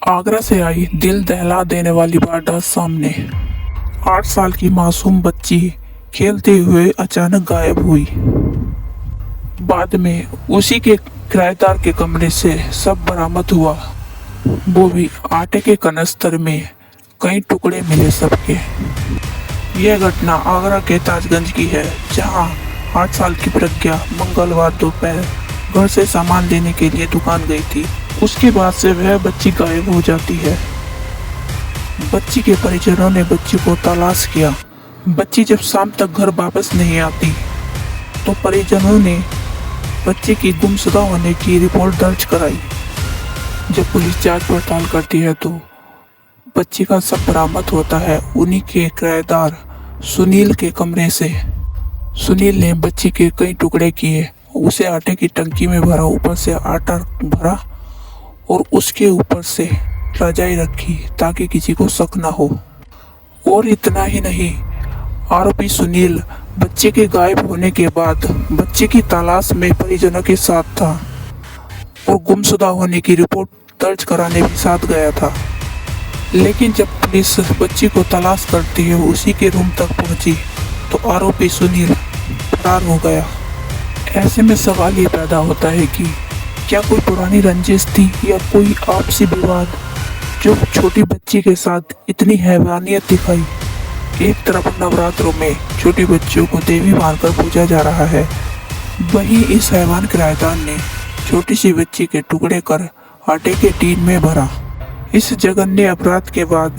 आगरा से आई दिल दहला देने वाली वारदात सामने। 8 साल की मासूम बच्ची खेलते हुए अचानक गायब हुई। बाद में उसी के किराएदार के कमरे से सब बरामद हुआ, वो भी आटे के कनस्तर में कई टुकड़े मिले सबके। यह घटना आगरा के ताजगंज की है, जहां 8 साल की प्रज्ञा मंगलवार दोपहर घर से सामान लेने के लिए दुकान गई थी। उसके बाद से वह बच्ची गायब हो जाती है। बच्ची के परिजनों ने बच्ची को तलाश किया। बच्ची जब शाम तक घर वापस नहीं आती तो परिजनों ने बच्ची की गुमशुदा होने की रिपोर्ट दर्ज कराई। जब पुलिस जांच पड़ताल करती है तो बच्ची का शव बरामद होता है उन्हीं के किराएदार सुनील के कमरे से। सुनील ने बच्ची के कई टुकड़े किए, उसे आटे की टंकी में भरा, ऊपर से आटा भरा और उसके ऊपर से रजाई रखी ताकि किसी को शक ना हो। और इतना ही नहीं, आरोपी सुनील बच्चे के गायब होने के बाद बच्चे की तलाश में परिजनों के साथ था और गुमशुदा होने की रिपोर्ट दर्ज कराने भी साथ गया था। लेकिन जब पुलिस बच्ची को तलाश करती है, उसी के रूम तक पहुंची तो आरोपी सुनील फरार हो गया। ऐसे में सवाल ये पैदा होता है कि क्या कोई पुरानी रंजिश थी या कोई आपसी विवाद जो छोटी बच्ची के साथ इतनी हैवानियत दिखाई। एक तरफ नवरात्रों में छोटी बच्चियों को देवी मानकर पूजा जा रहा है, वहीं इस हैवान किराएदार ने छोटी सी बच्ची के टुकड़े कर आटे के टीन में भरा। इस जघन्य अपराध के बाद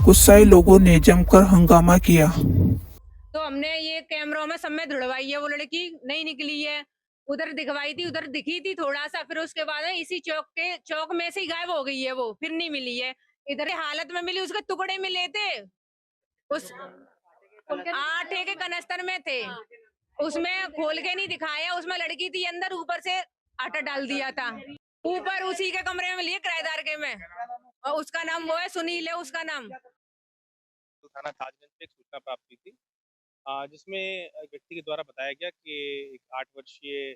गुस्साए लोगों ने जमकर हंगामा किया। तो हमने ये कैमरों में सब में धुड़वाई है, वो लड़की नहीं निकली है। उधर दिखवाई थी, उधर दिखी थी थोड़ा सा, फिर उसके बाद इसी चौक में से ही गायब हो गई है, वो फिर नहीं मिली है। इधर हालत में मिली, उसके टुकड़े मिले थे, उस आटे के कनस्तर में थे, उसमें खोल के नहीं दिखाया, उसमें लड़की थी अंदर, ऊपर से आटा डाल दिया था। ऊपर उसी के कमरे में मिली है, किराएदार के में, और उसका नाम वो है सुनील है, उसका नाम। तो थाना ताजगंज पे एक सूचना प्राप्त हुई थी, जिसमें एक व्यक्ति के द्वारा बताया गया कि एक 8 वर्षीय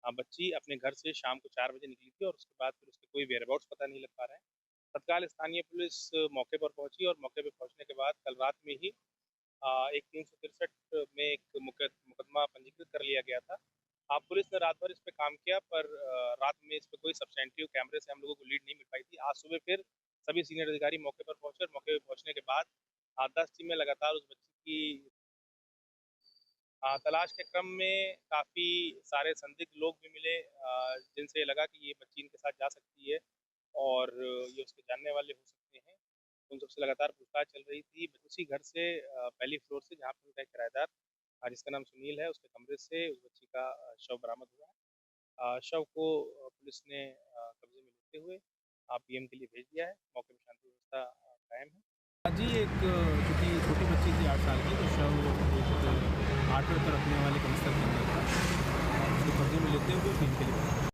बच्ची अपने घर से शाम को 4 बजे निकली थी और उसके बाद फिर उसके कोई वेयरअबाउट्स पता नहीं लग पा रहे हैं। तत्काल स्थानीय पुलिस मौके पर पहुंची और मौके पर पहुंचने के बाद कल रात में ही एक 363 में एक मुकदमा पंजीकृत कर लिया गया था। पुलिस ने रात भर इस पे काम किया, पर रात में इस पे कोई सब्सटेंटिव कैमरे से हम लोगों को लीड नहीं मिल पाई थी। आज सुबह फिर सभी सीनियर अधिकारी मौके पर पहुंचे और मौके पर पहुंचने के बाद 10 टीमें लगातार उस बच्ची की तलाश के क्रम में काफ़ी सारे संदिग्ध लोग भी मिले, जिनसे ये लगा कि ये बच्ची इनके साथ जा सकती है और ये उसके जानने वाले हो सकते हैं। उन सबसे लगातार पूछताछ चल रही थी। उसी घर से पहली फ्लोर से, जहाँ पर उनका एक किराएदार जिसका नाम सुनील है, उसके कमरे से उस बच्ची का शव बरामद हुआ है। शव को पुलिस ने कब्जे में लेते हुए पीएम के लिए भेज दिया है। मौके पर शांति व्यवस्था कायम है। जी, एक क्योंकि छोटी बच्ची थी 8 साल की, तो शव एक आटे पर रखने वाले कनस्तर के अंदर था, उसको कब्जे में लेते हुए टीम के लिए